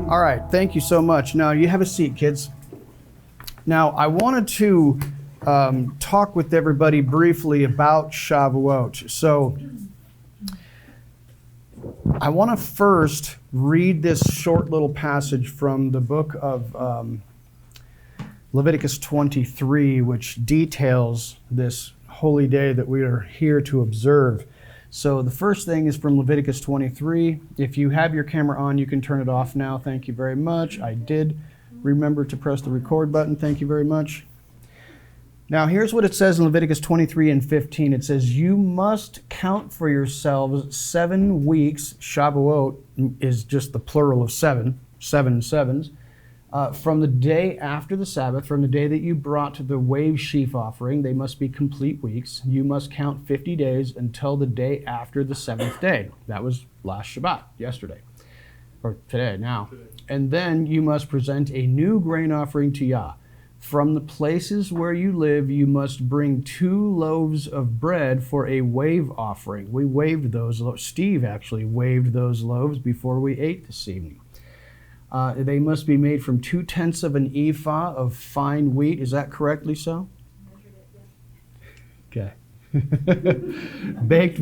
All right, thank you so much. Now, you have a seat, kids. Now, I wanted to talk with everybody briefly about Shavuot. So, I want to first read this short little passage from the book of Leviticus 23, which details this holy day that we are here to observe. So the first thing is from Leviticus 23. If you have your camera on, you can turn it off now. Thank you very much. I did remember to press the record button. Thank you very much. Now here's what it says in Leviticus 23 and 15. It says, you must count for yourselves 7 weeks. Shavuot is just the plural of 7 sevens. From the day after the Sabbath, from the day that you brought the wave sheaf offering, they must be complete weeks. You must count 50 days until the day after the 7th day. That was last Shabbat, yesterday, or today, now. And then you must present a new grain offering to Yah. From the places where you live, you must bring 2 loaves of bread for a wave offering. We waved those loaves. Steve actually waved those loaves before we ate this evening. They must be made from 2/10 of an ephah of fine wheat. Is that correctly so? Okay. baked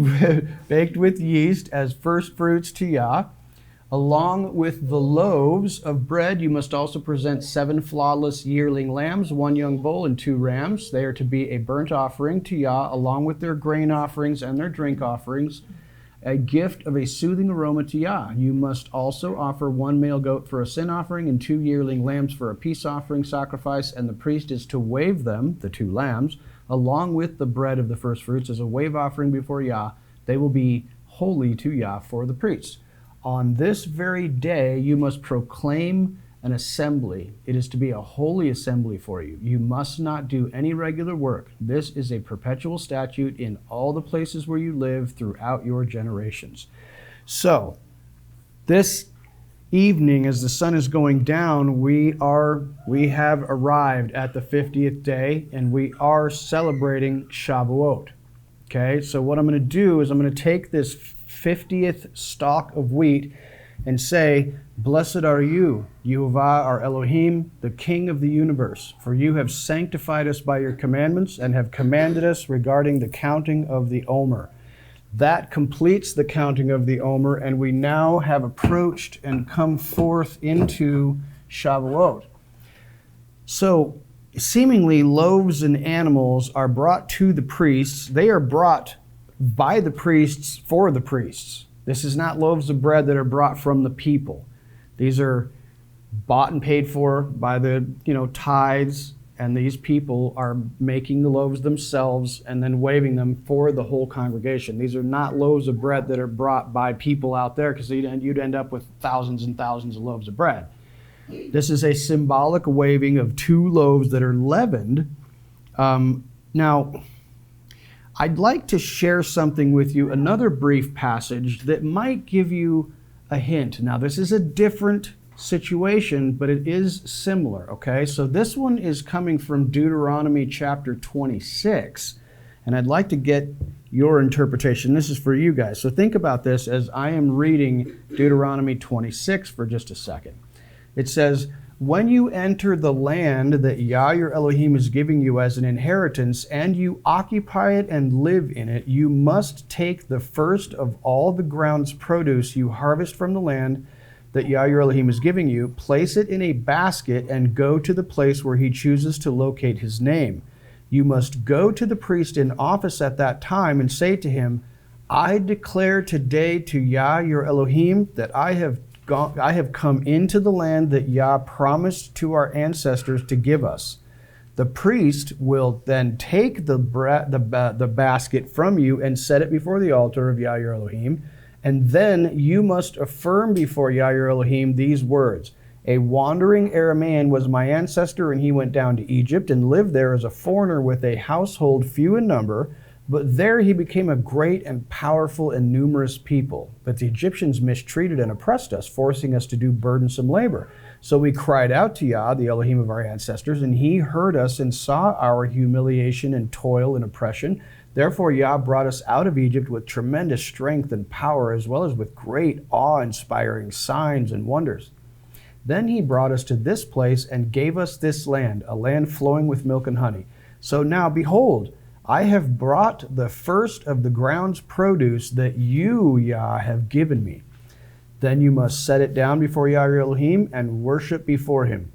with yeast as first fruits to Yah. Along with the loaves of bread, you must also present 7 flawless yearling lambs, 1 young bull, and 2 rams. They are to be a burnt offering to Yah, along with their grain offerings and their drink offerings, a gift of a soothing aroma to Yah. You must also offer 1 male goat for a sin offering and 2 yearling lambs for a peace offering sacrifice, and the priest is to wave them, the 2 lambs, along with the bread of the first fruits as a wave offering before Yah. They will be holy to Yah for the priests. On this very day, you must proclaim an assembly. It is to be a holy assembly for you. You must not do any regular work. This is a perpetual statute in all the places where you live throughout your generations. So, this evening, as the sun is going down, we have arrived at the 50th day, and we are celebrating Shavuot. Okay, so what I'm going to do is I'm going to take this 50th stalk of wheat and say, blessed are you, YHVH, our Elohim, the King of the universe, for you have sanctified us by your commandments and have commanded us regarding the counting of the Omer. That completes the counting of the Omer, and we now have approached and come forth into Shavuot. So, seemingly loaves and animals are brought to the priests. They are brought by the priests for the priests. This is not loaves of bread that are brought from the people. These are bought and paid for by the tithes, and these people are making the loaves themselves and then waving them for the whole congregation. These are not loaves of bread that are brought by people out there, because you'd end up with thousands and thousands of loaves of bread. This is a symbolic waving of 2 loaves that are leavened. Now, I'd like to share something with you, another brief passage that might give you a hint. Now, this is a different situation, but it is similar, okay? So this one is coming from Deuteronomy chapter 26, and I'd like to get your interpretation. This is for you guys. So think about this as I am reading Deuteronomy 26 for just a second. It says, when you enter the land that Yah your Elohim is giving you as an inheritance, and you occupy it and live in it, you must take the first of all the ground's produce you harvest from the land that Yah your Elohim is giving you, place it in a basket, and go to the place where he chooses to locate his name. You must go to the priest in office at that time and say to him, I declare today to Yah your Elohim that I have come into the land that Yah promised to our ancestors to give us. The priest will then take the basket from you and set it before the altar of Yah your Elohim, and then you must affirm before Yah your Elohim these words. A wandering Aramean was my ancestor, and he went down to Egypt and lived there as a foreigner with a household few in number. But there he became a great and powerful and numerous people. But the Egyptians mistreated and oppressed us, forcing us to do burdensome labor. So we cried out to Yah, the Elohim of our ancestors, and he heard us and saw our humiliation and toil and oppression. Therefore Yah brought us out of Egypt with tremendous strength and power, as well as with great awe-inspiring signs and wonders. Then he brought us to this place and gave us this land, a land flowing with milk and honey. So now, behold, I have brought the first of the ground's produce that you, Yah, have given me. Then you must set it down before Yah your Elohim and worship before him.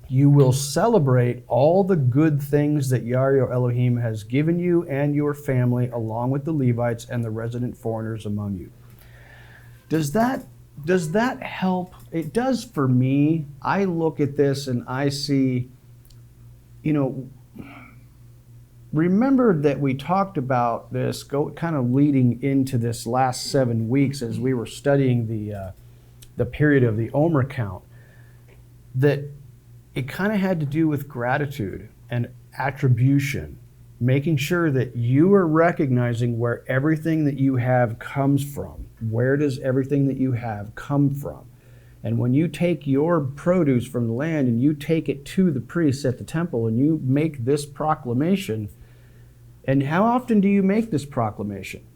You will celebrate all the good things that Yah your Elohim has given you and your family, along with the Levites and the resident foreigners among you. Does that help? It does for me. I look at this and I see, remember that we talked about this, kind of leading into this last 7 weeks as we were studying the period of the Omer count, that it kind of had to do with gratitude and attribution, making sure that you are recognizing where everything that you have comes from. Where does everything that you have come from? And when you take your produce from the land and you take it to the priests at the temple and you make this proclamation, and how often do you make this proclamation?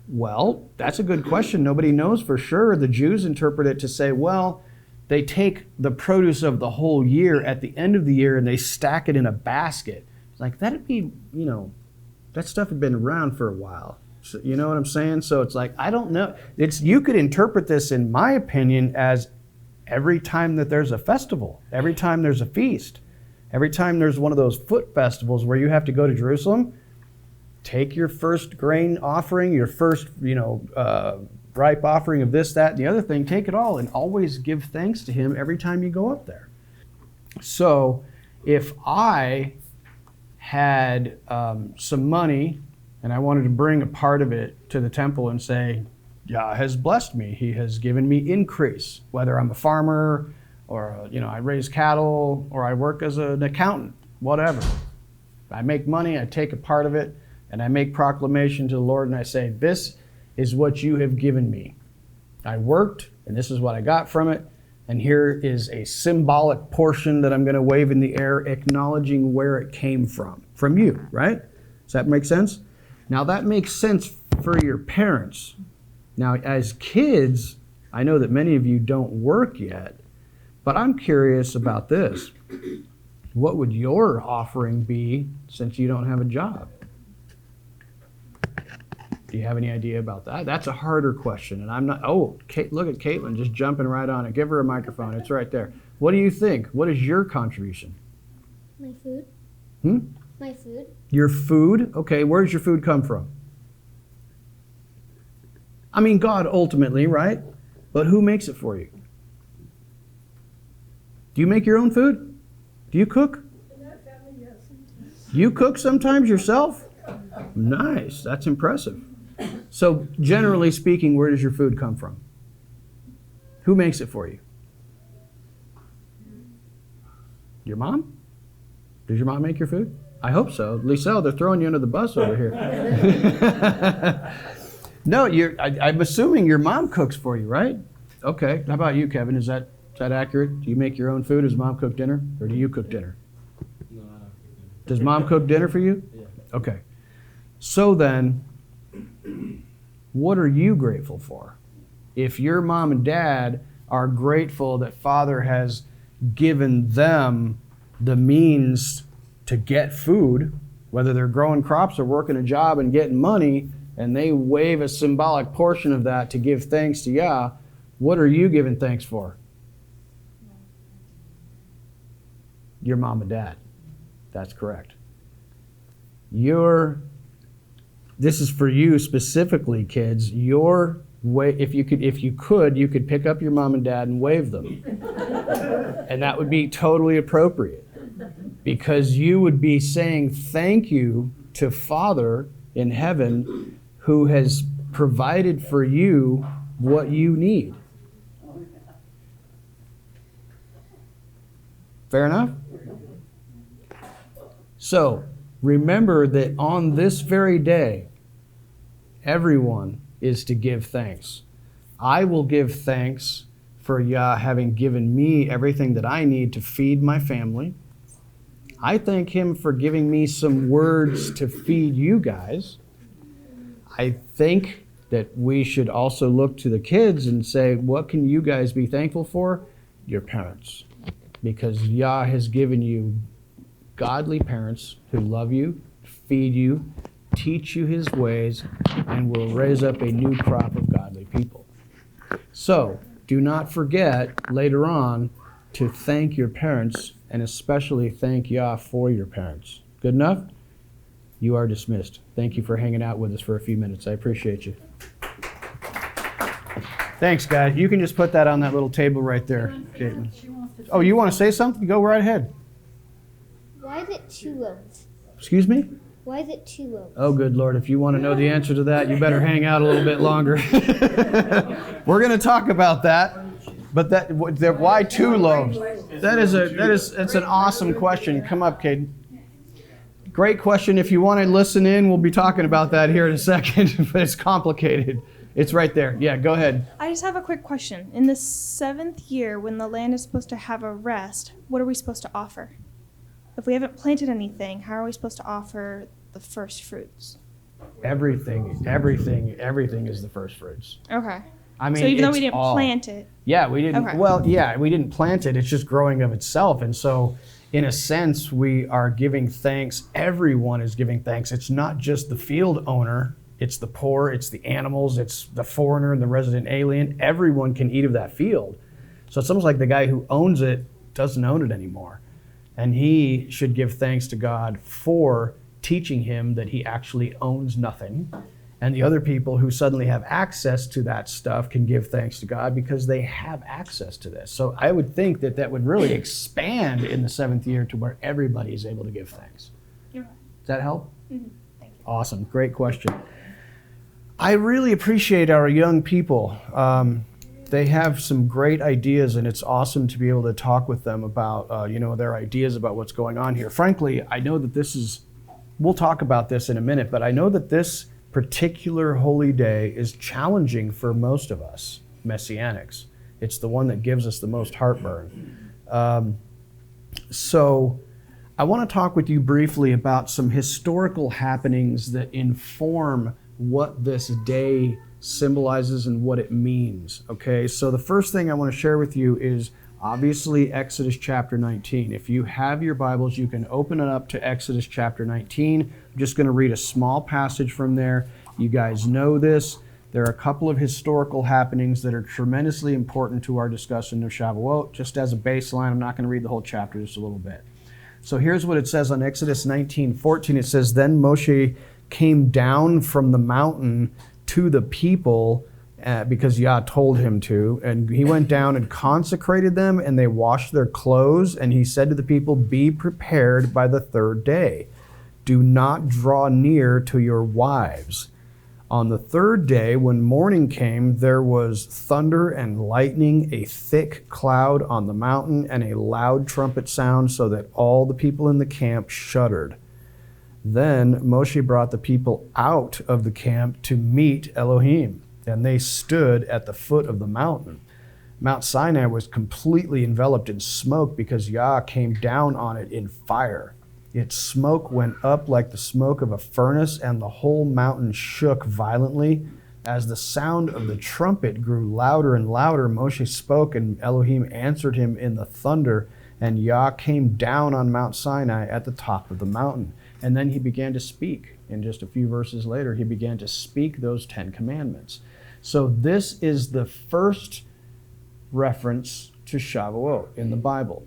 Well, that's a good question. Nobody knows for sure. The Jews interpret it to say, well, they take the produce of the whole year at the end of the year and they stack it in a basket. Like, that'd be, that stuff had been around for a while. So, you know what I'm saying? So it's like, I don't know. You could interpret this, in my opinion, as every time that there's a festival, every time there's a feast, every time there's one of those foot festivals where you have to go to Jerusalem, take your first grain offering, your first, ripe offering of this, that, and the other thing, take it all and always give thanks to him every time you go up there. So if I had some money and I wanted to bring a part of it to the temple and say, Yah has blessed me, he has given me increase, whether I'm a farmer or I raise cattle or I work as an accountant, whatever. I make money, I take a part of it, and I make proclamation to the Lord and I say, this is what you have given me. I worked, and this is what I got from it, and here is a symbolic portion that I'm going to wave in the air, acknowledging where it came from you, right? Does that make sense? Now, that makes sense for your parents. Now, as kids, I know that many of you don't work yet, but I'm curious about this. What would your offering be since you don't have a job? Do you have any idea about that? That's a harder question, and I'm not. Oh, look at Caitlin just jumping right on it. Give her a microphone. It's right there. What do you think? What is your contribution? My food. My food. Your food? Okay, where does your food come from? I mean, God ultimately, right? But who makes it for you? Do you make your own food? Do you cook? You cook sometimes yourself? Nice. That's impressive. So generally speaking, where does your food come from? Who makes it for you? Your mom? Does your mom make your food? I hope so. Lisel, they're throwing you under the bus over here. No, I'm assuming your mom cooks for you, right? Okay. How about you, Kevin? Is that accurate? Do you make your own food? Does mom cook dinner? Or do you cook dinner? No, I don't cook dinner. Does mom cook dinner for you? Yeah. Okay. So then, what are you grateful for? If your mom and dad are grateful that Father has given them the means to get food, whether they're growing crops or working a job and getting money, and they wave a symbolic portion of that to give thanks to Yah, what are you giving thanks for? Your mom and dad. That's correct. This is for you specifically, kids. Your way, if you could pick up your mom and dad and wave them. And that would be totally appropriate. Because you would be saying thank you to Father in heaven who has provided for you what you need. Fair enough? So, remember that on this very day, everyone is to give thanks. I will give thanks for Yah having given me everything that I need to feed my family. I thank him for giving me some words to feed you guys. I thank that we should also look to the kids and say, what can you guys be thankful for? Your parents. Because Yah has given you godly parents who love you, feed you, teach you his ways, and will raise up a new crop of godly people. So, do not forget later on to thank your parents, and especially thank Yah for your parents. Good enough? You are dismissed. Thank you for hanging out with us for a few minutes. I appreciate you. Thanks, guys. You can just put that on that little table right there, Jayden. Oh, you want to say something? Go right ahead. Why is it 2 loaves? Excuse me? Why is it 2 loaves? Oh, good Lord. If you want to know the answer to that, you better hang out a little bit longer. We're going to talk about that. But why 2 loaves? That's an awesome question. Come up, Caden. Great question. If you want to listen in, we'll be talking about that here in a second, but it's complicated. It's right there. Yeah, go ahead. I just have a quick question. In the 7th year, when the land is supposed to have a rest, what are we supposed to offer? If we haven't planted anything, how are we supposed to offer the first fruits? Everything is the first fruits. Okay. I mean, so even though we didn't plant it. Yeah, we didn't. Okay. Well, yeah, we didn't plant it. It's just growing of itself. And so, in a sense, we are giving thanks. Everyone is giving thanks. It's not just the field owner. It's the poor. It's the animals. It's the foreigner and the resident alien. Everyone can eat of that field. So it's almost like the guy who owns it doesn't own it anymore. And he should give thanks to God for teaching him that he actually owns nothing. And the other people who suddenly have access to that stuff can give thanks to God because they have access to this. So I would think that would really expand in the 7th year to where everybody is able to give thanks. Okay. Does that help? Mm-hmm. Thank you. Awesome. Great question. I really appreciate our young people. They have some great ideas, and it's awesome to be able to talk with them about their ideas about what's going on here. Frankly, I know that we'll talk about this in a minute, but I know that this particular holy day is challenging for most of us Messianics. It's the one that gives us the most heartburn. So I want to talk with you briefly about some historical happenings that inform what this day symbolizes and what it means. Okay, so the first thing I want to share with you is obviously Exodus chapter 19. If you have your Bibles, you can open it up to Exodus chapter 19. I'm just going to read a small passage from there. You guys know this. There are a couple of historical happenings that are tremendously important to our discussion of Shavuot. Just as a baseline, I'm not going to read the whole chapter, just a little bit. So here's what it says on Exodus 19:14. It says, "Then Moshe came down from the mountain to the people because Yah told him to. And he went down and consecrated them, and they washed their clothes. And he said to the people, 'Be prepared by the 3rd day. Do not draw near to your wives.' On the 3rd day, when morning came, there was thunder and lightning, a thick cloud on the mountain, and a loud trumpet sound, so that all the people in the camp shuddered. Then Moshe brought the people out of the camp to meet Elohim, and they stood at the foot of the mountain. Mt Sinai was completely enveloped in smoke because Yah came down on it in fire. Its smoke went up like the smoke of a furnace, and the whole mountain shook violently. As the sound of the trumpet grew louder and louder, Moshe spoke, and Elohim answered him in the thunder, and Yah came down on Mount Sinai at the top of the mountain. And then he began to speak. And just a few verses later, he began to speak those 10 commandments. So this is the first reference to Shavuot in the Bible.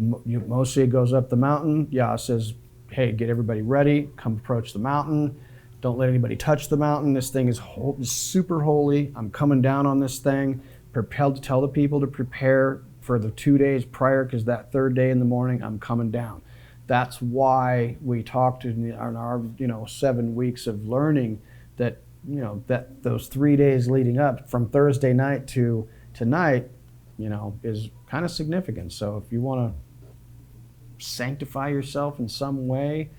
Moshe goes up the mountain. Yah says, hey, get everybody ready. Come approach the mountain. Don't let anybody touch the mountain. This thing is super holy. I'm coming down on this thing. Propelled to tell the people to prepare for the 2 days prior, because that 3rd day in the morning, I'm coming down. That's why we talked in our 7 weeks of learning that that those 3 days leading up from Thursday night to tonight, is kind of significant. So if you want to sanctify yourself in some way,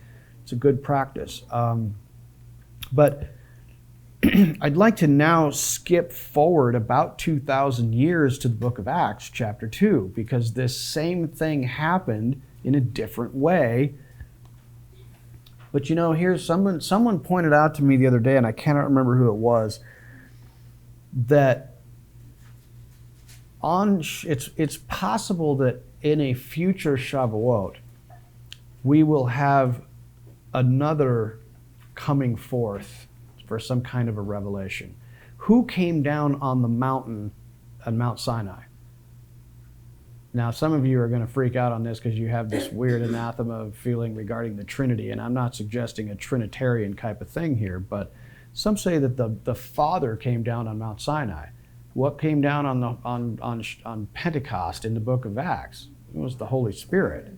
it's a good practice. But I'd like to now skip forward about 2,000 years to the book of Acts, chapter 2, because this same thing happened in a different way. But here's someone pointed out to me the other day, and I cannot remember who it was, that it's possible that in a future Shavuot, we will have another coming forth for some kind of a revelation. Who came down on the mountain on Mt Sinai? Now, some of you are going to freak out on this because you have this weird anathema feeling regarding the Trinity, and I'm not suggesting a Trinitarian type of thing here, but some say that the Father came down on Mount Sinai. What came down on Pentecost in the book of Acts? It was the Holy Spirit.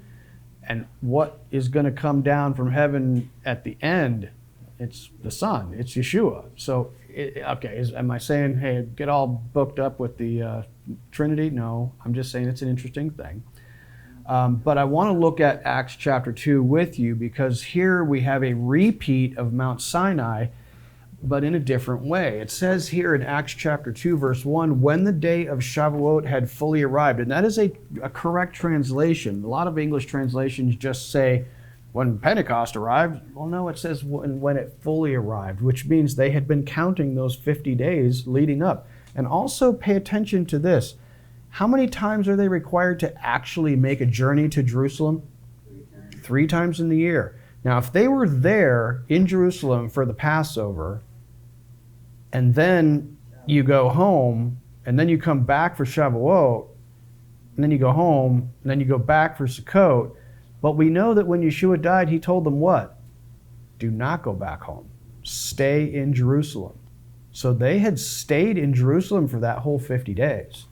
And what is going to come down from heaven at the end? It's the Son. It's Yeshua. So, am I saying, hey, get all booked up with the Trinity? No, I'm just saying it's an interesting thing. But I want to look at Acts chapter 2 with you, because here we have a repeat of Mount Sinai, but in a different way. It says here in Acts chapter 2, verse 1, when the day of Shavuot had fully arrived. And that is a correct translation. A lot of English translations just say, when Pentecost arrived. Well, no, it says when it fully arrived, which means they had been counting those 50 days leading up. And also pay attention to this. How many times are they required to actually make a journey to Jerusalem? 3 times in the year. Now, if they were there in Jerusalem for the Passover, and then you go home, and then you come back for Shavuot, and then you go home, and then you go back for Sukkot, but we know that when Yeshua died, he told them what? Do not go back home. Stay in Jerusalem. So they had stayed in Jerusalem for that whole 50 days.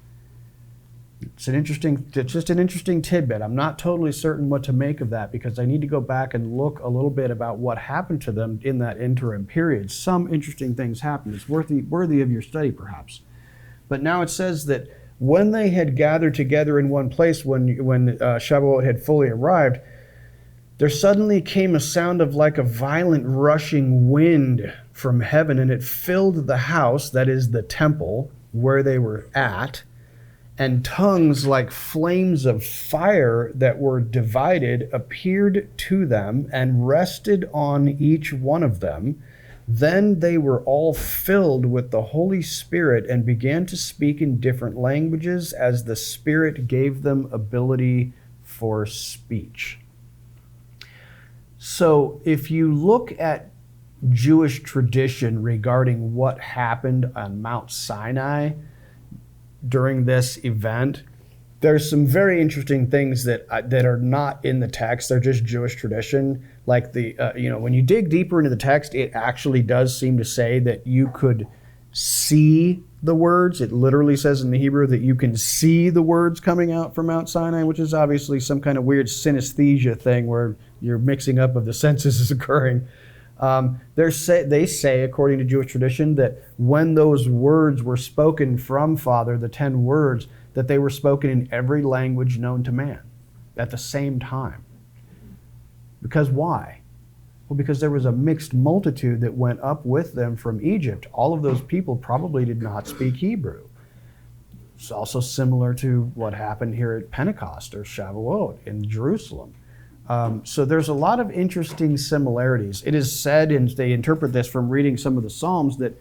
It's just an interesting tidbit. I'm not totally certain what to make of that, because I need to go back and look a little bit about what happened to them in that interim period. Some interesting things happened. It's worthy of your study, perhaps. But now it says that when they had gathered together in one place, when Shavuot had fully arrived, there suddenly came a sound of like a violent rushing wind from heaven, and it filled the house, that is the temple, where they were at, and tongues like flames of fire that were divided appeared to them and rested on each one of them. Then they were all filled with the Holy Spirit and began to speak in different languages as the Spirit gave them ability for speech. So if you look at Jewish tradition regarding what happened on Mount Sinai during this event, there's some very interesting things that are not in the text. They're just Jewish tradition. Like when you dig deeper into the text, it actually does seem to say that you could see the words. It literally says in the Hebrew that you can see the words coming out from Mount Sinai, which is obviously some kind of weird synesthesia thing where your mixing up of the senses is occurring. They say, according to Jewish tradition, that when those words were spoken from Father, the 10 words, that they were spoken in every language known to man at the same time. Because why? Well, because there was a mixed multitude that went up with them from Egypt. All of those people probably did not speak Hebrew. It's also similar to what happened here at Pentecost or Shavuot in Jerusalem. So there's a lot of interesting similarities. It is said, and they interpret this from reading some of the Psalms, that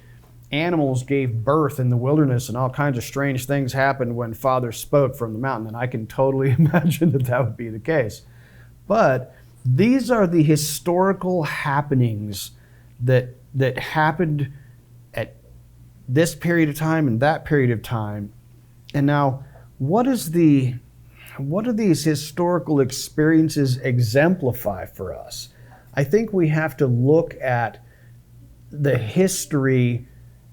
animals gave birth in the wilderness and all kinds of strange things happened when Father spoke from the mountain. And I can totally imagine that would be the case. But these are the historical happenings that happened at this period of time and that period of time. And now, what do these historical experiences exemplify for us? I think we have to look at the history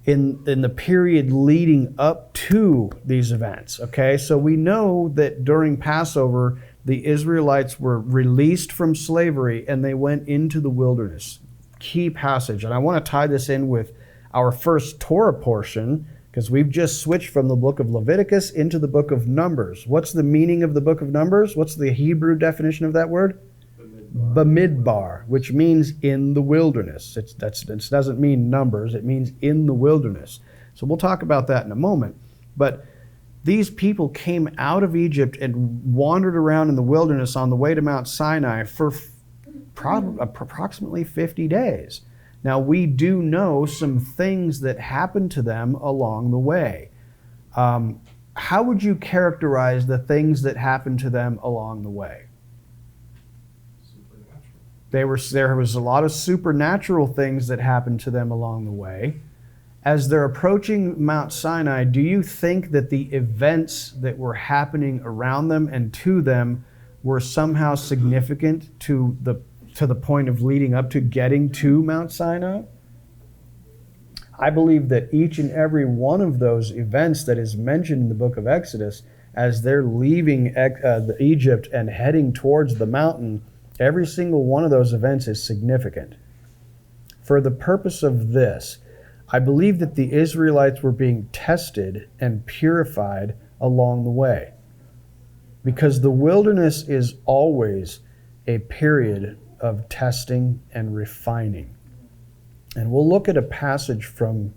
in the period leading up to these events. Okay, so we know that during Passover, the Israelites were released from slavery and they went into the wilderness. Key passage. And I want to tie this in with our first Torah portion, because we've just switched from the book of Leviticus into the book of Numbers. What's the meaning of the book of Numbers? What's the Hebrew definition of that word? Bamidbar, which means in the wilderness. It doesn't mean numbers, it means in the wilderness. So we'll talk about that in a moment. But these people came out of Egypt and wandered around in the wilderness on the way to Mount Sinai for approximately 50 days. Now, we do know some things that happened to them along the way. How would you characterize the things that happened to them along the way? Supernatural. There was a lot of supernatural things that happened to them along the way. As they're approaching Mount Sinai, do you think that the events that were happening around them and to them were somehow significant to the point of leading up to getting to Mount Sinai? I believe that each and every one of those events that is mentioned in the book of Exodus, as they're leaving Egypt and heading towards the mountain, every single one of those events is significant. For the purpose of this, I believe that the Israelites were being tested and purified along the way. Because the wilderness is always a period of testing and refining. And we'll look at a passage from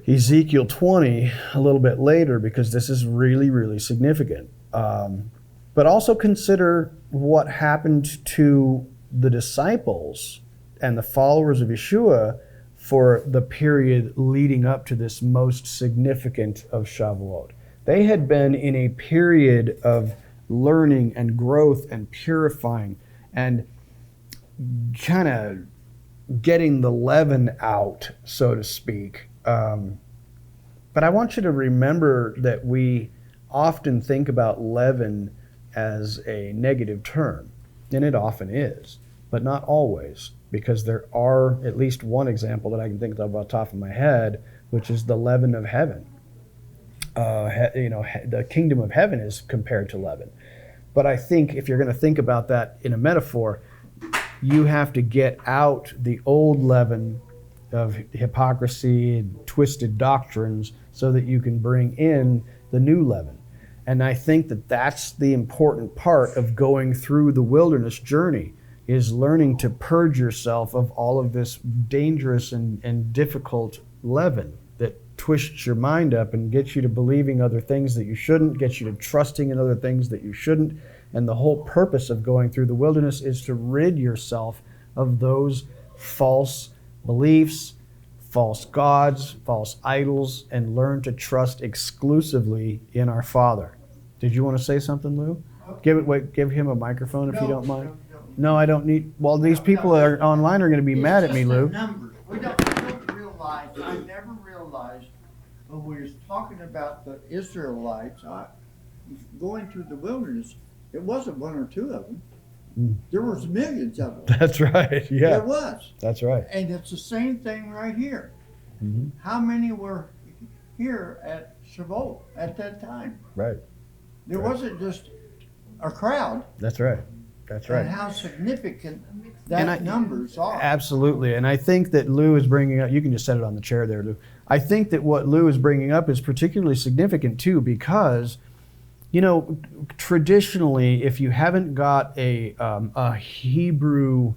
Ezekiel 20 a little bit later, because this is really, really significant. But also consider what happened to the disciples and the followers of Yeshua for the period leading up to this most significant of Shavuot. They had been in a period of learning and growth and purifying and kind of getting the leaven out, so to speak. But I want you to remember that we often think about leaven as a negative term, and it often is, but not always, because there are at least one example that I can think of off the top of my head, which is the leaven of heaven. The kingdom of heaven is compared to leaven. But I think if you're going to think about that in a metaphor, you have to get out the old leaven of hypocrisy and twisted doctrines so that you can bring in the new leaven. And I think that that's the important part of going through the wilderness journey, is learning to purge yourself of all of this dangerous and difficult leaven that twists your mind up and gets you to believing other things that you shouldn't, gets you to trusting in other things that you shouldn't. And the whole purpose of going through the wilderness is to rid yourself of those false beliefs, false gods, false idols, and learn to trust exclusively in our Father. Did you want to say something, Lou? Give him a microphone if you don't mind. No, I don't need. Well, these people are online are going to be mad at me, Lou. Numbers. We don't realize. I never realized when we was talking about the Israelites going through the wilderness. It wasn't one or two of them. There was millions of them. That's right. Yeah. There was. That's right. And it's the same thing right here. Mm-hmm. How many were here at Shavuot at that time? Right. There wasn't just a crowd. That's right. That's right. And how significant that numbers are. Absolutely. And I think that Lou is bringing up, you can just set it on the chair there, Lou. I think that what Lou is bringing up is particularly significant too, because, you know, traditionally, if you haven't got a Hebrew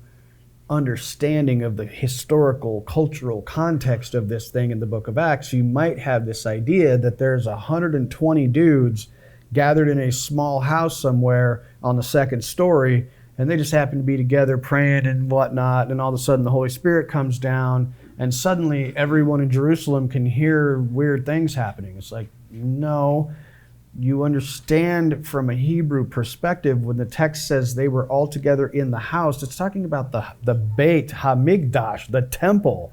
understanding of the historical, cultural context of this thing in the book of Acts, you might have this idea that there's 120 dudes gathered in a small house somewhere on the second story, and they just happen to be together praying and whatnot, and all of a sudden the Holy Spirit comes down, and suddenly everyone in Jerusalem can hear weird things happening. It's like, no. You understand from a Hebrew perspective, when the text says they were all together in the house, it's talking about the Beit HaMikdash, the temple.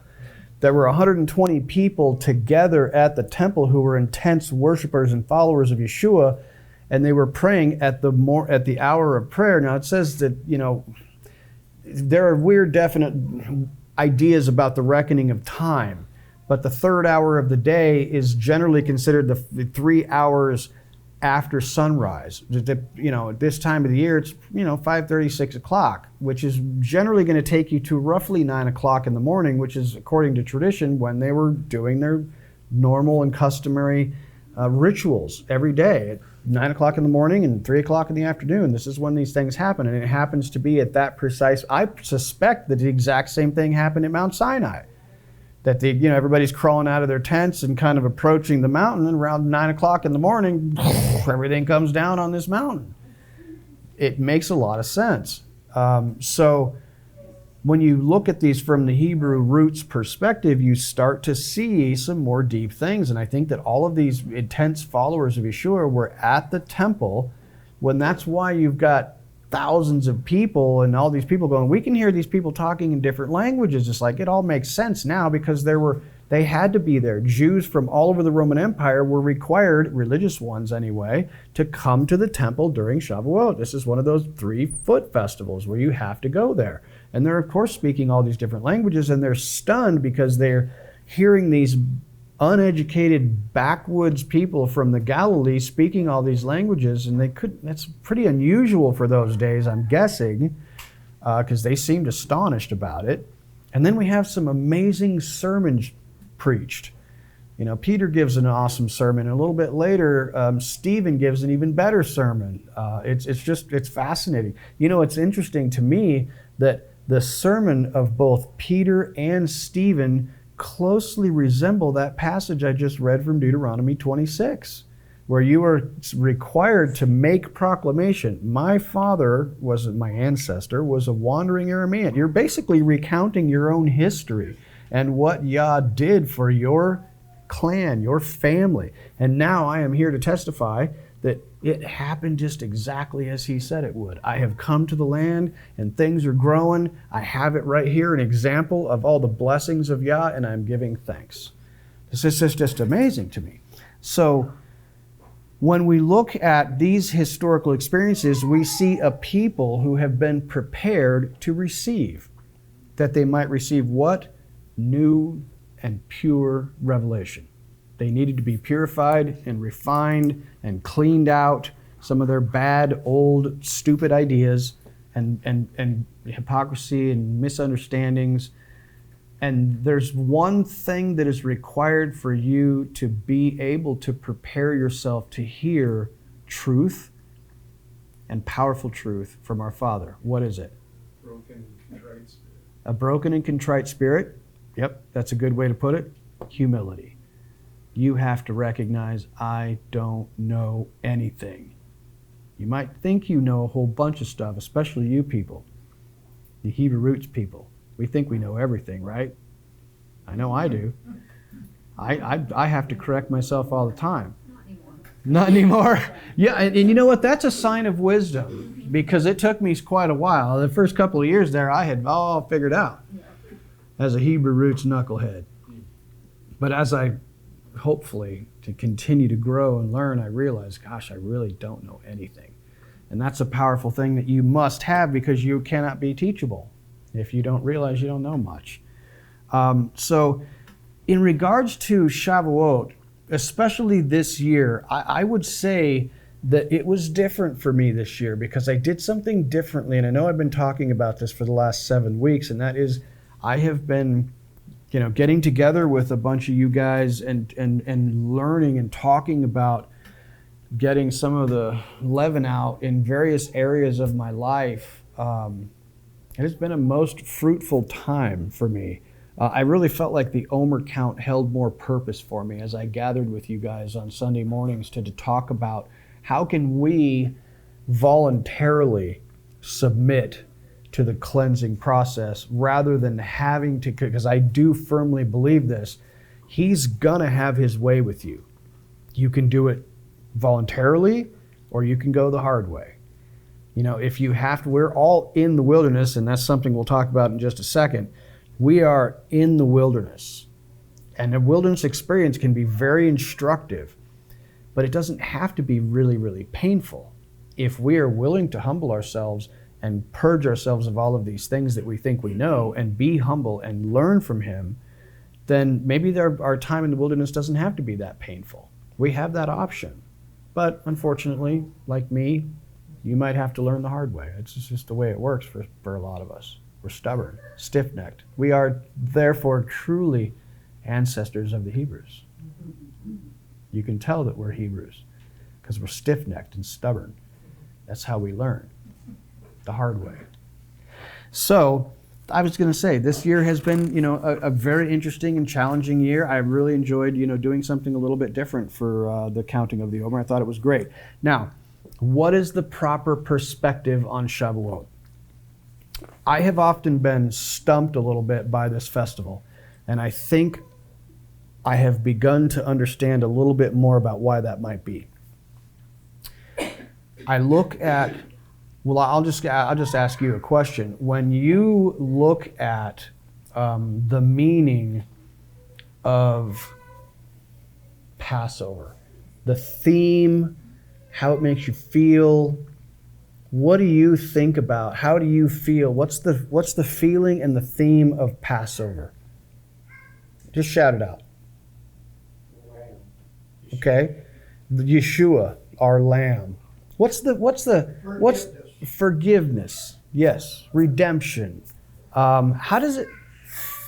There were 120 people together at the temple who were intense worshipers and followers of Yeshua, and they were praying at the hour of prayer. Now it says that, you know, there are weird definite ideas about the reckoning of time, but the third hour of the day is generally considered the 3 hours after sunrise. You know, at this time of the year, it's, 5:30, 6 o'clock, which is generally going to take you to roughly 9 o'clock in the morning, which is, according to tradition, when they were doing their normal and customary rituals every day at 9 o'clock in the morning and 3 o'clock in the afternoon. This is when these things happen, and it happens to be at that precise. I suspect that the exact same thing happened at Mt Sinai. That everybody's crawling out of their tents and kind of approaching the mountain, and around 9 o'clock in the morning, everything comes down on this mountain. It makes a lot of sense. So when you look at these from the Hebrew roots perspective, you start to see some more deep things. And I think that all of these intense followers of Yeshua were at the temple when that's why you've got thousands of people and all these people going, we can hear these people talking in different languages. It's like it all makes sense now because they had to be there. Jews from all over the Roman Empire were required, religious ones anyway, to come to the temple during Shavuot. This is one of those 3 foot festivals where you have to go there. And they're, of course, speaking all these different languages, and they're stunned because they're hearing these uneducated backwoods people from the Galilee speaking all these languages, and that's pretty unusual for those days, I'm guessing, because they seemed astonished about it. And then we have some amazing sermons preached. You know, Peter gives an awesome sermon, and a little bit later, Stephen gives an even better sermon. It's fascinating. You know, it's interesting to me that the sermon of both Peter and Stephen closely resemble that passage I just read from Deuteronomy 26, where you are required to make proclamation. My ancestor was a wandering Aramean. You're basically recounting your own history and what Yah did for your clan, your family. And now I am here to testify that it happened just exactly as he said it would. I have come to the land and things are growing. I have it right here, an example of all the blessings of Yah, and I'm giving thanks. This is just amazing to me. So when we look at these historical experiences, we see a people who have been prepared to receive, that they might receive what? New and pure revelation. They needed to be purified and refined and cleaned out some of their bad, old, stupid ideas and hypocrisy and misunderstandings. And there's one thing that is required for you to be able to prepare yourself to hear truth and powerful truth from our Father. What is it? Broken and contrite spirit. A broken and contrite spirit. Yep, that's a good way to put it. Humility. You have to recognize, I don't know anything. You might think you know a whole bunch of stuff, especially you people, the Hebrew roots people. We think we know everything, right? I know I do. I have to correct myself all the time. Not anymore. Yeah, and you know what? That's a sign of wisdom, because it took me quite a while. The first couple of years there, I had all figured out as a Hebrew roots knucklehead. But as I hopefully to continue to grow and learn, I realize, gosh, I really don't know anything. And that's a powerful thing that you must have, because you cannot be teachable if you don't realize you don't know much. So in regards to Shavuot, especially this year, I would say that it was different for me this year because I did something differently. And I know I've been talking about this for the last 7 weeks, and that is I have been getting together with a bunch of you guys and learning and talking about getting some of the leaven out in various areas of my life. It has been a most fruitful time for me. I really felt like the Omer count held more purpose for me as I gathered with you guys on Sunday mornings to talk about how can we voluntarily submit to the cleansing process rather than having to, because I do firmly believe this, he's gonna have his way with you. You can do it voluntarily or you can go the hard way. If you have to, we're all in the wilderness, and that's something we'll talk about in just a second. We are in the wilderness, and the wilderness experience can be very instructive, but it doesn't have to be really, really painful. If we are willing to humble ourselves and purge ourselves of all of these things that we think we know and be humble and learn from him, then maybe our time in the wilderness doesn't have to be that painful. We have that option. But unfortunately, like me, you might have to learn the hard way. It's just the way it works for a lot of us. We're stubborn, stiff-necked. We are therefore truly ancestors of the Hebrews. You can tell that we're Hebrews because we're stiff-necked and stubborn. That's how we learn, the hard way. So I was going to say, this year has been, a very interesting and challenging year. I really enjoyed, doing something a little bit different for the counting of the Omer. I thought it was great. Now, what is the proper perspective on Shavuot? I have often been stumped a little bit by this festival, and I think I have begun to understand a little bit more about why that might be. I look at, well, I'll just ask you a question. When you look at the meaning of Passover, the theme, how it makes you feel, what do you think about? How do you feel? What's the feeling and the theme of Passover? Just shout it out. Okay, Yeshua, our Lamb. What's forgiveness? Yes, redemption. How does it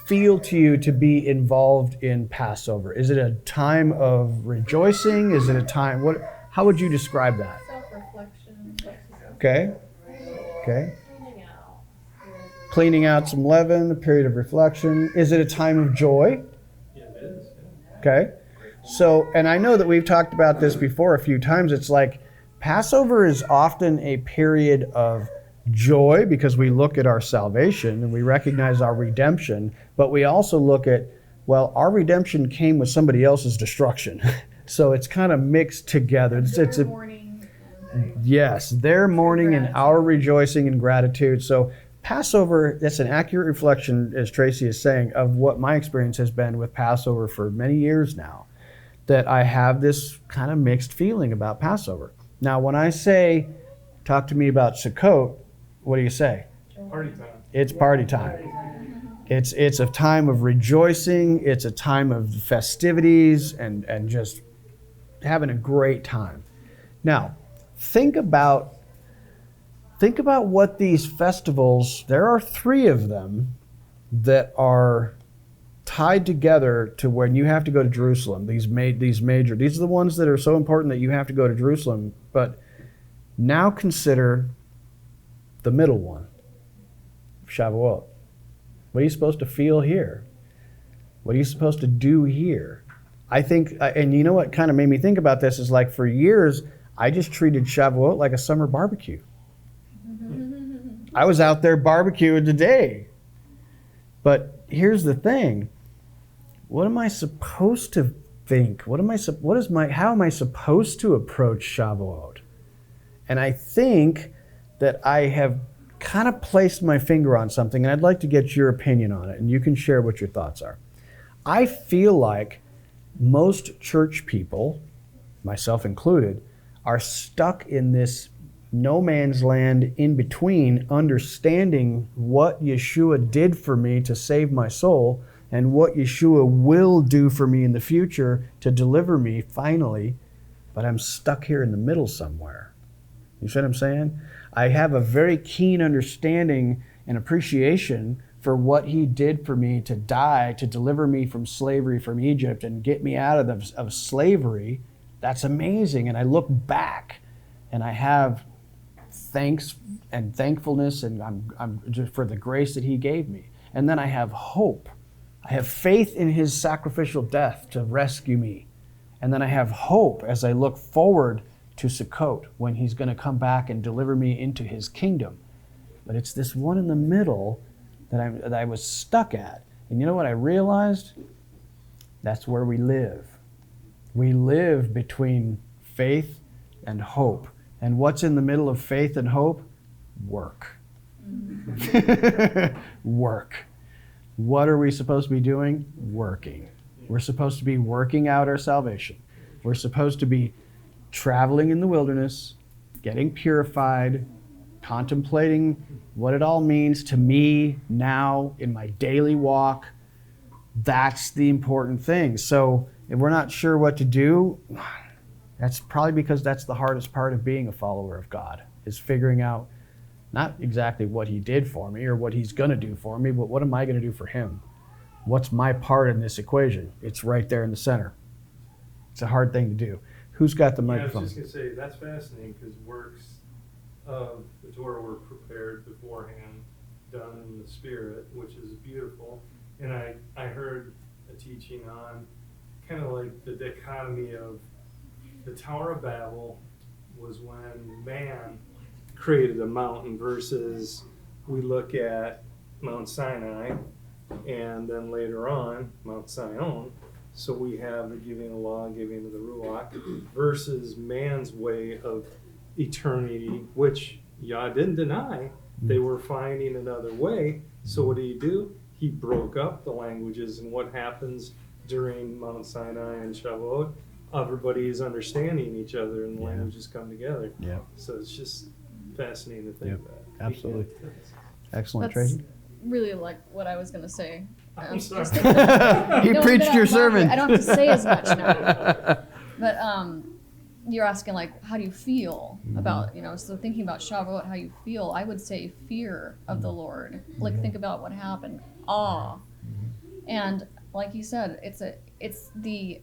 feel to you to be involved in Passover? Is it a time of rejoicing? Is it a time how would you describe that? Self-reflection. Okay. Cleaning out some leaven, a period of reflection. Is it a time of joy? Yeah, it is. Okay. So, and I know that we've talked about this before a few times. It's like Passover is often a period of joy because we look at our salvation and we recognize our redemption, but we also look at, well, our redemption came with somebody else's destruction. So it's kind of mixed together. It's Mourning. yes, their mourning and our rejoicing and gratitude. So Passover, that's an accurate reflection, as Tracy is saying, of what my experience has been with Passover for many years now, that I have this kind of mixed feeling about Passover. Now, when I say, talk to me about Sukkot, what do you say? Party time. It's party time. It's a time of rejoicing. It's a time of festivities and just having a great time. Now, think about what these festivals, there are 3 of them that are tied together to when you have to go to Jerusalem. These are the ones that are so important that you have to go to Jerusalem. But now consider the middle one, Shavuot. What are you supposed to feel here? What are you supposed to do here? I think, and you know what kind of made me think about this is like for years, I just treated Shavuot like a summer barbecue. I was out there barbecuing today. But here's the thing. What am I supposed to think? How am I supposed to approach Shavuot? And I think that I have kind of placed my finger on something, and I'd like to get your opinion on it, and you can share what your thoughts are. I feel like most church people, myself included, are stuck in this no man's land in between, understanding what Yeshua did for me to save my soul and what Yeshua will do for me in the future to deliver me finally, but I'm stuck here in the middle somewhere. You see what I'm saying? I have a very keen understanding and appreciation for what he did for me to die, to deliver me from slavery from Egypt and get me out of slavery. That's amazing. And I look back and I have thanks and thankfulness and I'm just for the grace that he gave me. And then I have hope. I have faith in his sacrificial death to rescue me. And then I have hope as I look forward to Sukkot when he's going to come back and deliver me into his kingdom. But it's this one in the middle that I was stuck at. And you know what I realized? That's where we live. We live between faith and hope. And what's in the middle of faith and hope? Work. Work. What are we supposed to be doing? Working. We're supposed to be working out our salvation. We're supposed to be traveling in the wilderness, getting purified, contemplating what it all means to me now in my daily walk. That's the important thing. So if we're not sure what to do, that's probably because that's the hardest part of being a follower of God, is figuring out not exactly what he did for me or what he's going to do for me, but what am I going to do for him? What's my part in this equation? It's right there in the center. It's a hard thing to do. Who's got the microphone? I was just going to say, that's fascinating because works of the Torah were prepared beforehand, done in the Spirit, which is beautiful. And I heard a teaching on kind of like the dichotomy of the Tower of Babel was when man created a mountain versus we look at Mt Sinai, and then later on, Mount Zion. So we have the giving of the law, giving of the Ruach, versus man's way of eternity, which Yah didn't deny. They were finding another way. So what do? He broke up the languages, and what happens during Mount Sinai and Shavuot? Everybody is understanding each other, and the languages come together. Yeah. So it's just fascinating to think about. Absolutely. Excellent, That's Tracy. really like what I was going to say. I'm sorry. just thinking- He No, preached no, your I'm sermon. laughing. I don't have to say as much now. But you're asking, like, how do you feel about, so thinking about Shavuot, how you feel, I would say fear of the Lord. Like, think about what happened. Awe. And like you said, it's the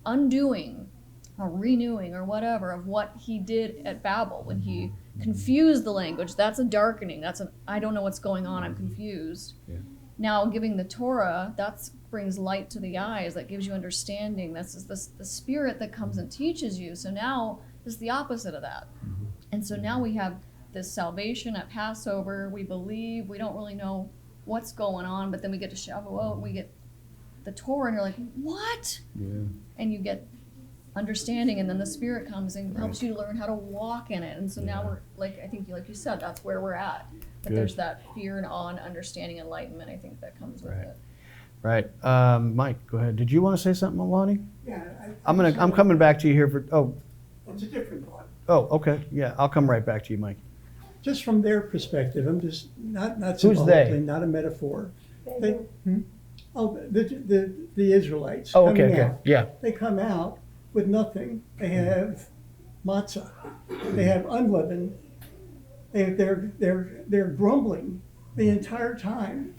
undoing or renewing or whatever of what he did at Babel when he confused the language. That's a darkening. I don't know what's going on. I'm confused. Yeah. Now giving the Torah, that brings light to the eyes. That gives you understanding. That's the spirit that comes and teaches you. So now it's the opposite of that. And so now we have this salvation at Passover. We believe. We don't really know what's going on, but then we get to Shavuot and we get the Torah, and you're like, what? Yeah. And you get understanding, and then the Spirit comes and helps you learn how to walk in it. And so now we're like, I think, like you said, that's where we're at. But Good. there's that fear and awe and understanding, enlightenment. I think that comes with Right. it. Right. Mike, go ahead. Did you want to say something, Lonnie? Yeah. I'm coming back to you here for. It's a different one. Oh, okay. Yeah, I'll come right back to you, Mike. Just from their perspective, I'm just not Who's symbolically, they? not a metaphor. The Israelites. Oh, coming okay. out. Yeah. They come out with nothing. They have matzah. They have unleavened. They're grumbling the entire time.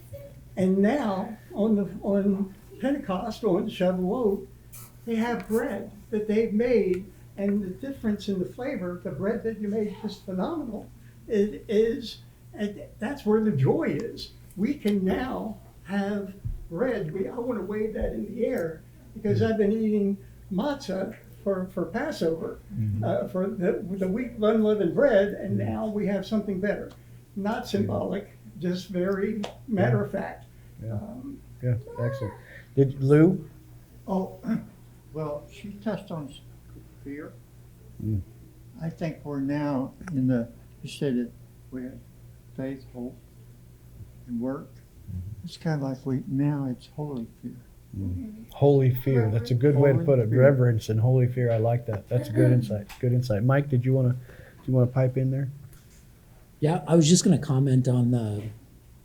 And now on Pentecost, on Shavuot, they have bread that they've made, and the difference in the flavor, the bread that you made is phenomenal. It is, and that's where the joy is. We can now have bread. I want to wave that in the air because I've been eating matzah for Passover, for the week of unleavened bread, and now we have something better. Not symbolic, just very matter of fact. Yeah. Yeah. Excellent. Did Lou? Oh, well, she touched on fear. Mm. I think we're now you said it, we have faith, hope, and work. It's kind of like now it's holy fear. Holy fear. That's a good way to Holy put it. fear. Reverence and holy fear. I like that. That's good insight. Good insight. Mike, do you want to pipe in there? Yeah, I was just going to comment on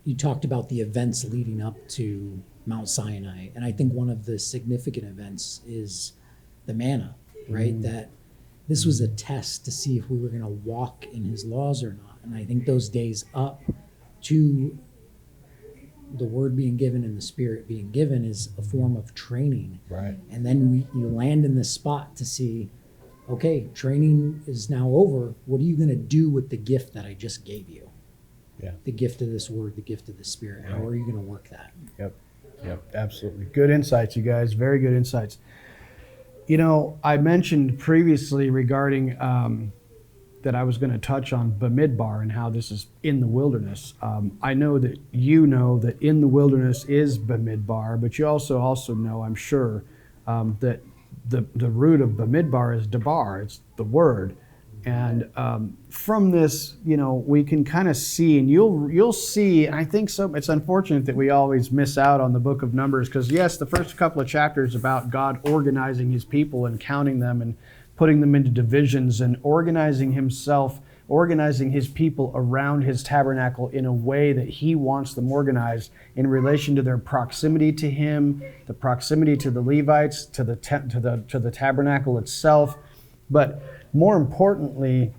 you talked about the events leading up to Mount Sinai. And I think one of the significant events is the manna, right? That this was a test to see if we were going to walk in his laws or not. And I think those days up to the word being given and the spirit being given is a form of training. Right. And then you land in this spot to see, okay, training is now over. What are you going to do with the gift that I just gave you? Yeah. The gift of this word, the gift of the spirit. How are you going to work that? Yep, absolutely. Good insights, you guys. Very good insights. I mentioned previously regarding that I was going to touch on Bamidbar and how this is in the wilderness. I know that that in the wilderness is Bamidbar, but you also know, I'm sure, that the root of Bamidbar is Dabar. It's the word. And from this, we can kind of see, and you'll see, and I think so. It's unfortunate that we always miss out on the book of Numbers, because yes, the first couple of chapters about God organizing his people and counting them and putting them into divisions and organizing his people around his tabernacle in a way that he wants them organized in relation to their proximity to him, the proximity to the Levites, to the tabernacle itself, but more importantly,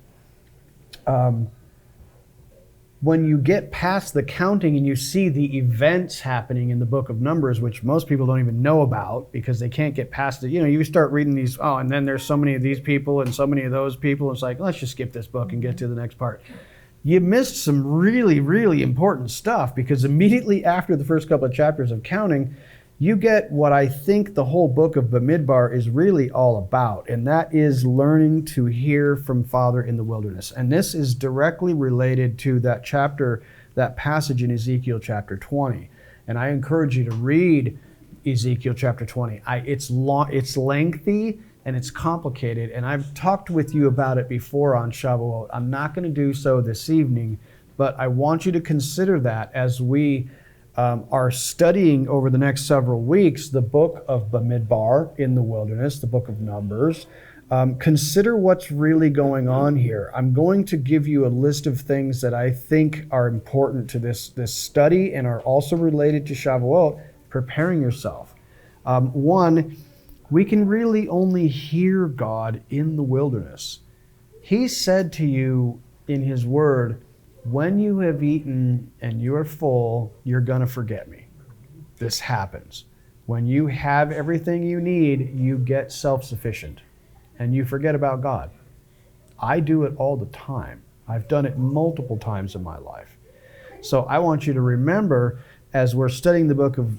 when you get past the counting and you see the events happening in the book of Numbers, which most people don't even know about because they can't get past it. You start reading these, and then there's so many of these people and so many of those people. It's like, let's just skip this book and get to the next part. You missed some really, really important stuff, because immediately after the first couple of chapters of counting, you get what I think the whole book of Bamidbar is really all about, and that is learning to hear from Father in the wilderness. And this is directly related to that chapter, that passage in Ezekiel chapter 20. And I encourage you to read Ezekiel chapter 20. It's lengthy and it's complicated, and I've talked with you about it before on Shavuot. I'm not going to do so this evening, but I want you to consider that as we are studying over the next several weeks the book of Bamidbar in the wilderness, the book of Numbers. Consider what's really going on here. I'm going to give you a list of things that I think are important to this study and are also related to Shavuot, preparing yourself. One, we can really only hear God in the wilderness. He said to you in his word, when you have eaten and you are full, you're going to forget me. This happens. When you have everything you need, you get self-sufficient and you forget about God. I do it all the time. I've done it multiple times in my life. So I want you to remember, as we're studying the book of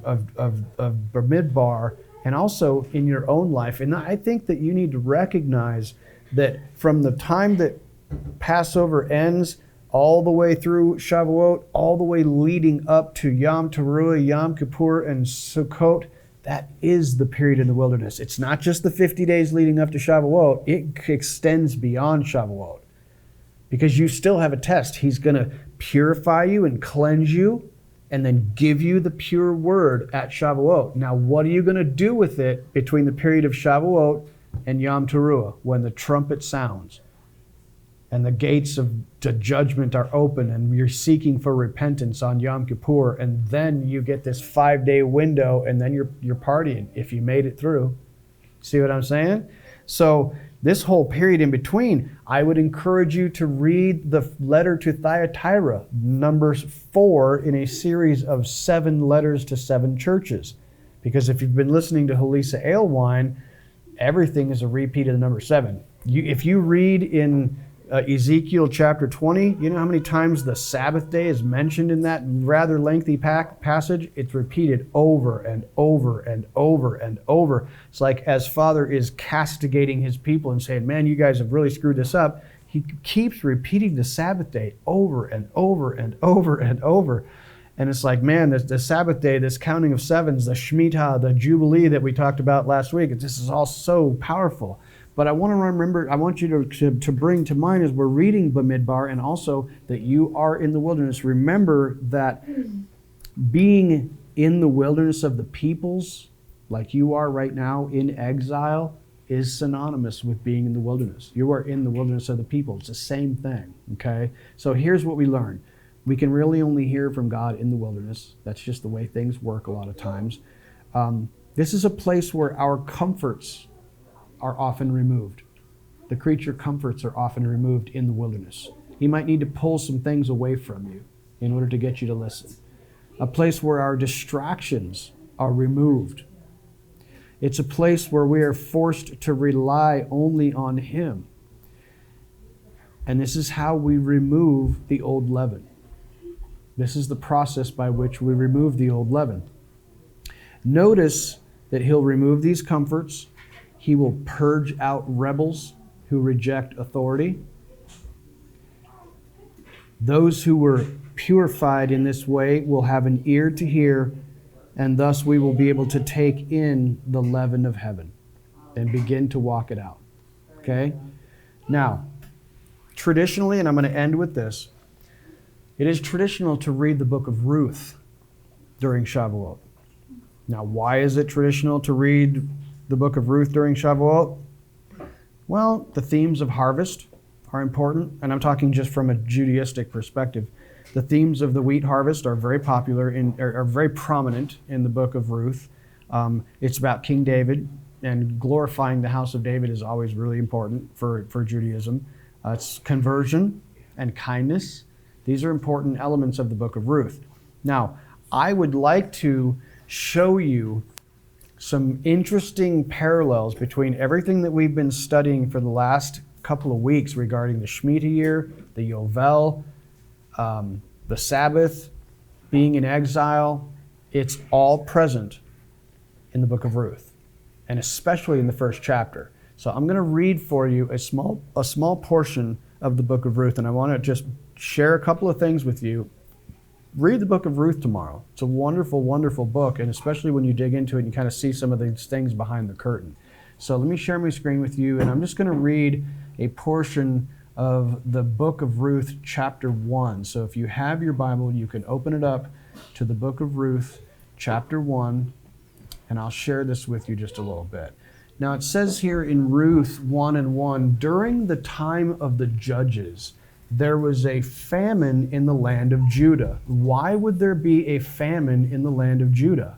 Bamidbar, and also in your own life, and I think that you need to recognize that from the time that Passover ends all the way through Shavuot, all the way leading up to Yom Teruah, Yom Kippur, and Sukkot, that is the period in the wilderness. It's not just the 50 days leading up to Shavuot. It extends beyond Shavuot because you still have a test. He's going to purify you and cleanse you and then give you the pure word at Shavuot. Now, what are you going to do with it between the period of Shavuot and Yom Teruah when the trumpet sounds and the gates of the judgment are open and you're seeking for repentance on Yom Kippur, and then you get this 5-day window and then you're partying if you made it through. See what I'm saying? So this whole period in between, I would encourage you to read the letter to Thyatira, Numbers 4, in a series of 7 letters to 7 churches. Because if you've been listening to Halisa Alewine, everything is a repeat of the number 7. If you read in Ezekiel chapter 20, you know how many times the Sabbath day is mentioned in that rather lengthy passage? It's repeated over and over and over and over. It's like as Father is castigating his people and saying, man, you guys have really screwed this up. He keeps repeating the Sabbath day over and over and over and over. And it's like, man, the Sabbath day, this counting of sevens, the Shemitah, the Jubilee that we talked about last week, this is all so powerful. But I want you to bring to mind as we're reading Bamidbar, and also that you are in the wilderness, remember that being in the wilderness of the peoples, like you are right now in exile, is synonymous with being in the wilderness. You are in the wilderness of the people. It's the same thing, okay? So here's what we learn. We can really only hear from God in the wilderness. That's just the way things work a lot of times. This is a place where our comforts are often removed. The creature comforts are often removed in the wilderness. He might need to pull some things away from you in order to get you to listen. A place where our distractions are removed. It's a place where we are forced to rely only on Him. And this is how we remove the old leaven. This is the process by which we remove the old leaven. Notice that He'll remove these comforts. He will purge out rebels who reject authority. Those who were purified in this way will have an ear to hear, and thus we will be able to take in the leaven of heaven and begin to walk it out. Okay? Now, traditionally, and I'm going to end with this, it is traditional to read the book of Ruth during Shavuot. Now, why is it traditional to read the book of Ruth during Shavuot? Well, the themes of harvest are important, and I'm talking just from a Judaistic perspective. The themes of the wheat harvest are very popular, are very prominent in the book of Ruth. It's about King David, and glorifying the house of David is always really important for Judaism. It's conversion and kindness. These are important elements of the book of Ruth. Now, I would like to show you some interesting parallels between everything that we've been studying for the last couple of weeks regarding the Shemitah year, the Yovel, the Sabbath, being in exile. It's all present in the book of Ruth, and especially in the first chapter. So I'm going to read for you a small portion of the book of Ruth, and I want to just share a couple of things with you. Read the book of Ruth tomorrow. It's a wonderful, wonderful book, and especially when you dig into it and you kind of see some of these things behind the curtain. So let me share my screen with you, and I'm just going to read a portion of the book of Ruth, chapter 1. So if you have your Bible, you can open it up to the book of Ruth, chapter 1, and I'll share this with you just a little bit. Now it says here in Ruth 1:1, during the time of the judges, there was a famine in the land of Judah. Why would there be a famine in the land of Judah?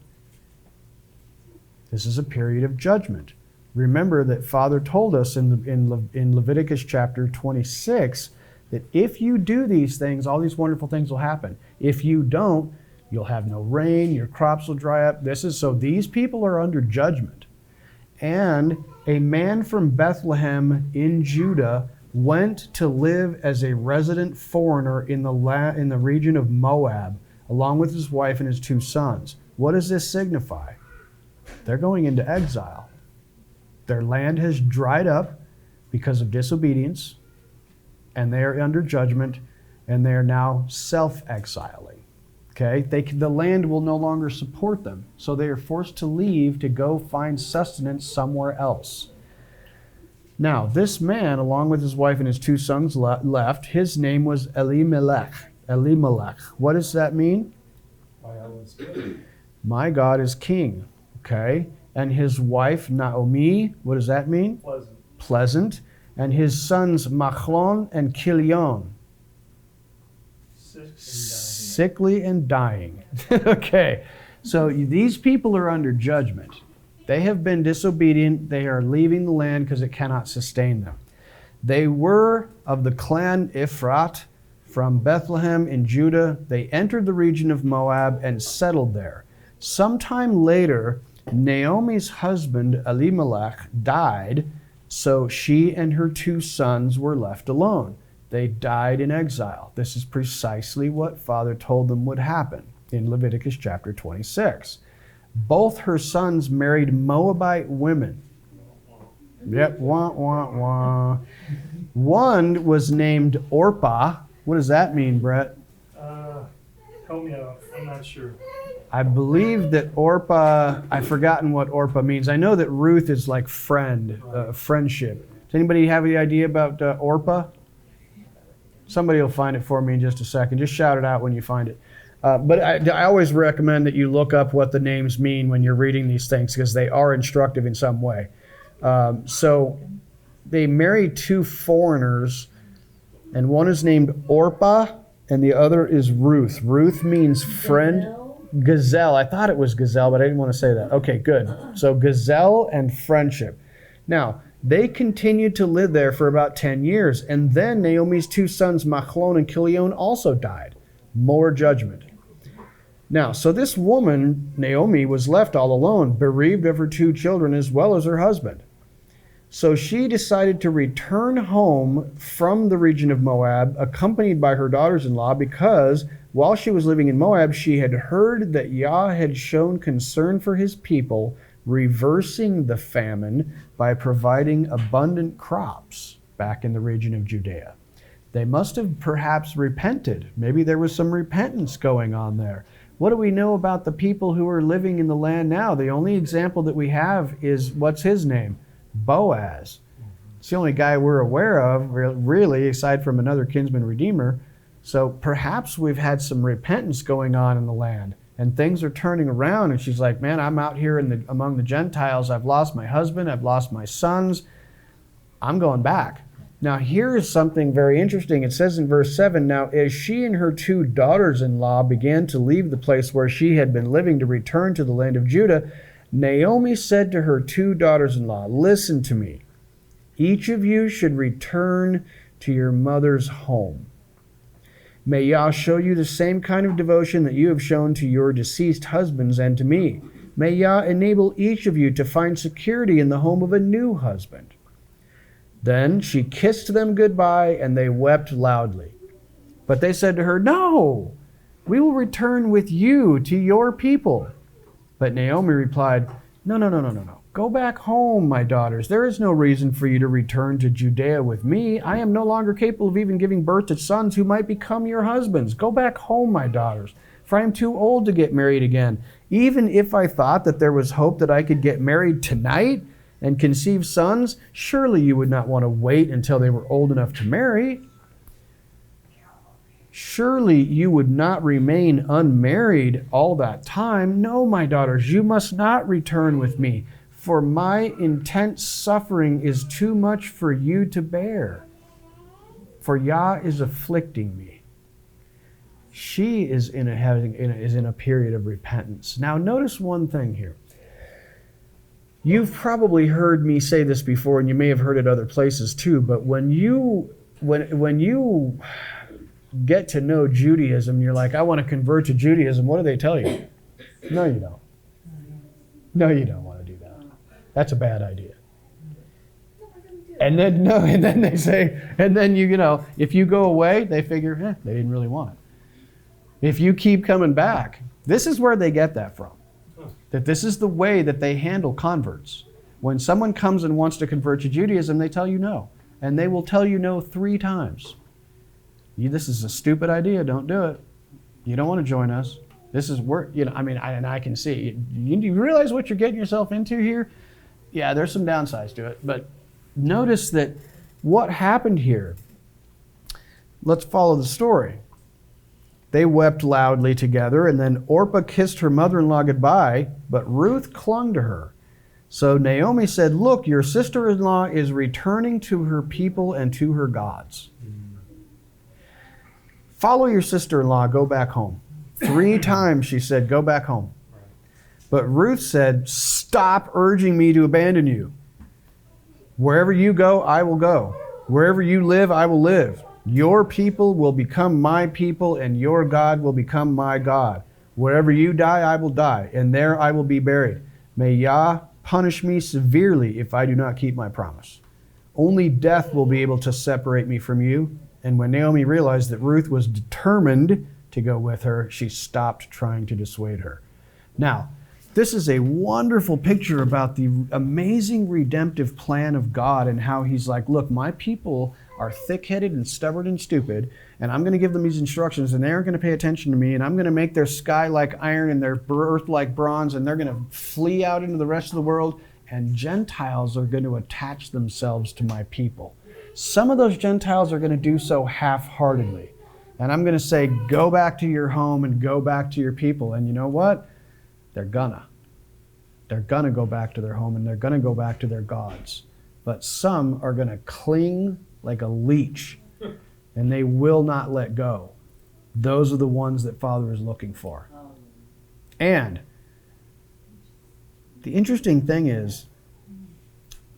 This is a period of judgment. Remember that Father told us in Leviticus chapter 26 that if you do these things, all these wonderful things will happen. If you don't, you'll have no rain, your crops will dry up. So these people are under judgment. And a man from Bethlehem in Judah went to live as a resident foreigner in the region of Moab, along with his wife and his 2 sons. What does this signify? They're going into exile. Their land has dried up because of disobedience, and they are under judgment, and they are now self-exiling. Okay? The land will no longer support them, so they are forced to leave to go find sustenance somewhere else. Now, this man, along with his wife and his 2 sons, left. His name was Elimelech. Elimelech. What does that mean? My God is king. Okay? And his wife, Naomi, what does that mean? Pleasant. Pleasant. And his sons, Machlon and Kilion. Sickly and dying. Okay. So these people are under judgment. They have been disobedient. They are leaving the land because it cannot sustain them. They were of the clan Ephrat from Bethlehem in Judah. They entered the region of Moab and settled there. Sometime later, Naomi's husband Elimelech died, so she and her 2 sons were left alone. They died in exile. This is precisely what Father told them would happen in Leviticus chapter 26. Both her sons married Moabite women. Yep, wah, wah, wah. One was named Orpah. What does that mean, Brett? Help me out. I'm not sure. I believe that Orpah, I've forgotten what Orpah means. I know that Ruth is like friend, friendship. Does anybody have any idea about Orpah? Somebody will find it for me in just a second. Just shout it out when you find it. But I always recommend that you look up what the names mean when you're reading these things because they are instructive in some way. So they married 2 foreigners, and one is named Orpah and the other is Ruth. Ruth means friend. Gazelle. I thought it was gazelle, but I didn't want to say that. Okay, good. So gazelle and friendship. Now, they continued to live there for about 10 years, and then Naomi's 2 sons, Machlon and Kilion, also died. More judgment. Now, so this woman, Naomi, was left all alone, bereaved of her 2 children as well as her husband. So she decided to return home from the region of Moab, accompanied by her daughters-in-law, because while she was living in Moab, she had heard that Yah had shown concern for his people, reversing the famine by providing abundant crops back in the region of Judea. They must have perhaps repented. Maybe there was some repentance going on there. What do we know about the people who are living in the land now? The only example that we have is, what's his name? Boaz. It's the only guy we're aware of, really, aside from another kinsman redeemer. So perhaps we've had some repentance going on in the land, and things are turning around, and she's like, man, I'm out here among the Gentiles. I've lost my husband. I've lost my sons. I'm going back. Now, here is something very interesting. It says in verse 7, now, as she and her 2 daughters-in-law began to leave the place where she had been living to return to the land of Judah, Naomi said to her 2 daughters-in-law, listen to me. Each of you should return to your mother's home. May Yah show you the same kind of devotion that you have shown to your deceased husbands and to me. May Yah enable each of you to find security in the home of a new husband. Then she kissed them goodbye, and they wept loudly. But they said to her, no, we will return with you to your people. But Naomi replied, No, no, no, no, no, no. Go back home, my daughters. There is no reason for you to return to Judea with me. I am no longer capable of even giving birth to sons who might become your husbands. Go back home, my daughters, for I am too old to get married again. Even if I thought that there was hope that I could get married tonight and conceive sons, surely you would not want to wait until they were old enough to marry. Surely you would not remain unmarried all that time. No, my daughters, you must not return with me, for my intense suffering is too much for you to bear. For Yah is afflicting me. She is in a period of repentance. Now notice one thing here. You've probably heard me say this before, and you may have heard it other places too, but when you get to know Judaism, you're like, I want to convert to Judaism. What do they tell you? No, you don't. No, you don't want to do that. That's a bad idea. And then they say, and then if you go away, they figure, they didn't really want it. If you keep coming back, this is where they get that from. That this is the way that they handle converts. When someone comes and wants to convert to Judaism, they tell you no. And they will tell you no 3 times. This is a stupid idea. Don't do it. You don't want to join us. This is work. And I can see. You realize what you're getting yourself into here? Yeah, there's some downsides to it. But notice that what happened here. Let's follow the story. They wept loudly together, and then Orpah kissed her mother-in-law goodbye, but Ruth clung to her. So Naomi said, look, your sister-in-law is returning to her people and to her gods. Follow your sister-in-law, go back home. 3 times she said, go back home. But Ruth said, stop urging me to abandon you. Wherever you go, I will go. Wherever you live, I will live. Your people will become my people, and your God will become my God. Wherever you die, I will die, and there I will be buried. May Yah punish me severely if I do not keep my promise. Only death will be able to separate me from you. And when Naomi realized that Ruth was determined to go with her, she stopped trying to dissuade her. Now, this is a wonderful picture about the amazing redemptive plan of God and how he's like, look, my people are thick-headed and stubborn and stupid, and I'm going to give them these instructions, and they aren't going to pay attention to me, and I'm going to make their sky like iron and their earth like bronze, and they're going to flee out into the rest of the world, and Gentiles are going to attach themselves to my people. Some of those Gentiles are going to do so half-heartedly. And I'm going to say, go back to your home and go back to your people. And you know what? They're gonna. They're going to go back to their home and they're going to go back to their gods. But some are going to cling like a leech and they will not let go. Those are the ones that Father is looking for. And the interesting thing is,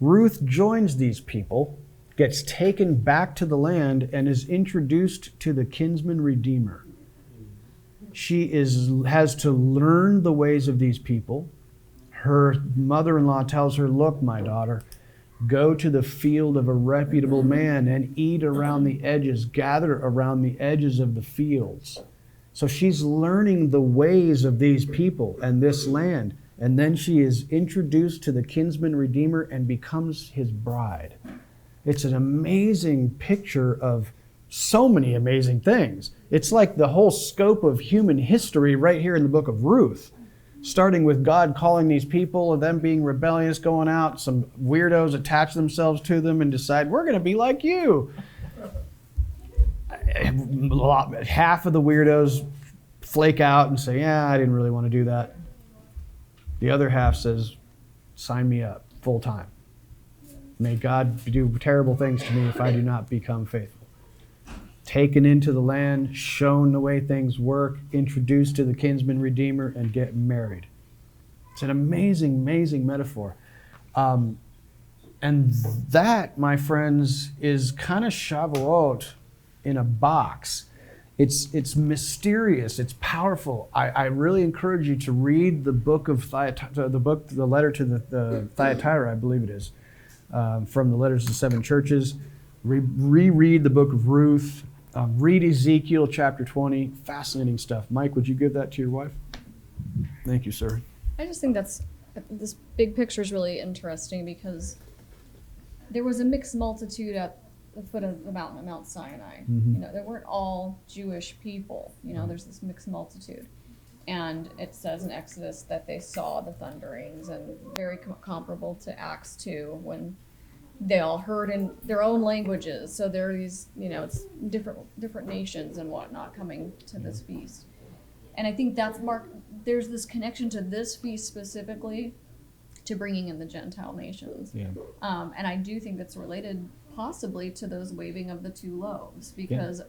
Ruth joins these people, gets taken back to the land, and is introduced to the kinsman redeemer. She has to learn the ways of these people. Her mother-in-law tells her, look, my daughter, go to the field of a reputable man and eat around the edges, gather around the edges of the fields. So she's learning the ways of these people and this land. And then she is introduced to the kinsman redeemer and becomes his bride. It's an amazing picture of so many amazing things. It's like the whole scope of human history right here in the book of Ruth. Starting with God calling these people, them being rebellious, going out, some weirdos attach themselves to them and decide, we're going to be like you. Half of the weirdos flake out and say, yeah, I didn't really want to do that. The other half says, sign me up full time. May God do terrible things to me if I do not become faithful. Taken into the land, shown the way things work, introduced to the kinsman redeemer, and get married. It's an amazing, amazing metaphor. And that, my friends, is kind of Shavuot in a box. It's mysterious. It's powerful. I really encourage you to read the book of the letter to the Thyatira, I believe it is, from the letters to the 7 churches. Reread the book of Ruth. Read Ezekiel chapter 20. Fascinating stuff. Mike, would you give that to your wife? Thank you, sir. I just think that's this big picture is really interesting because there was a mixed multitude at the foot of the mountain at Mount Sinai. Mhm. You know, they weren't all Jewish people. You know, there's this mixed multitude. And it says in Exodus that they saw the thunderings, and very comparable to Acts 2 when they all heard in their own languages. So there are these, you know, it's different nations and whatnot coming to this feast. And I think that's there's this connection to this feast specifically to bringing in the Gentile nations. Yeah. And I do think it's related possibly to those waving of the two loaves because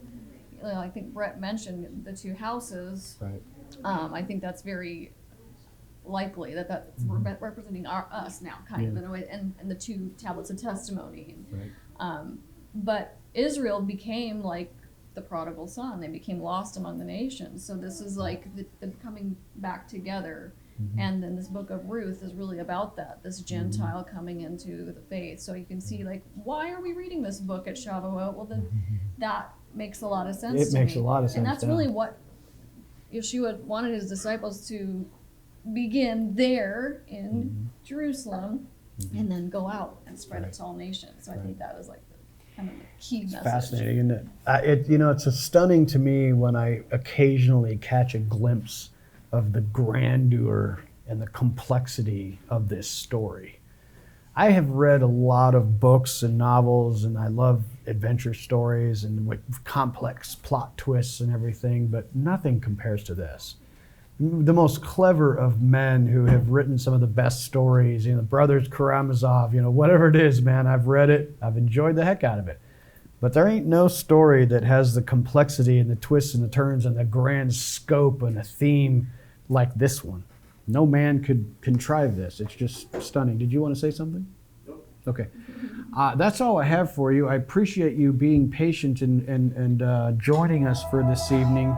you know, I think Brett mentioned the two houses. Right. I think that's very likely that's representing us now, kind of in a way, and the two tablets of testimony. Right. But Israel became like the prodigal son; they became lost among the nations. So this is like the coming back together. And then this book of Ruth is really about that, this Gentile coming into the faith. So you can see, like, why are we reading this book at Shavuot? Well, that makes a lot of sense It to makes me. a lot of sense. And that's really what Yeshua wanted his disciples to begin there in Jerusalem and then go out and spread it to all nations. So I think that was like kind of the key message. Fascinating, isn't it? It's stunning to me when I occasionally catch a glimpse of the grandeur and the complexity of this story. I have read a lot of books and novels, and I love adventure stories and with complex plot twists and everything, but nothing compares to this. The most clever of men who have written some of the best stories, the brothers Karamazov, whatever it is, man, I've read it, I've enjoyed the heck out of it. But there ain't no story that has the complexity and the twists and the turns and the grand scope and a theme like this one. No man could contrive this. It's just stunning. Did you want to say something? Nope. Okay. That's all I have for you. I appreciate you being patient and joining us for this evening.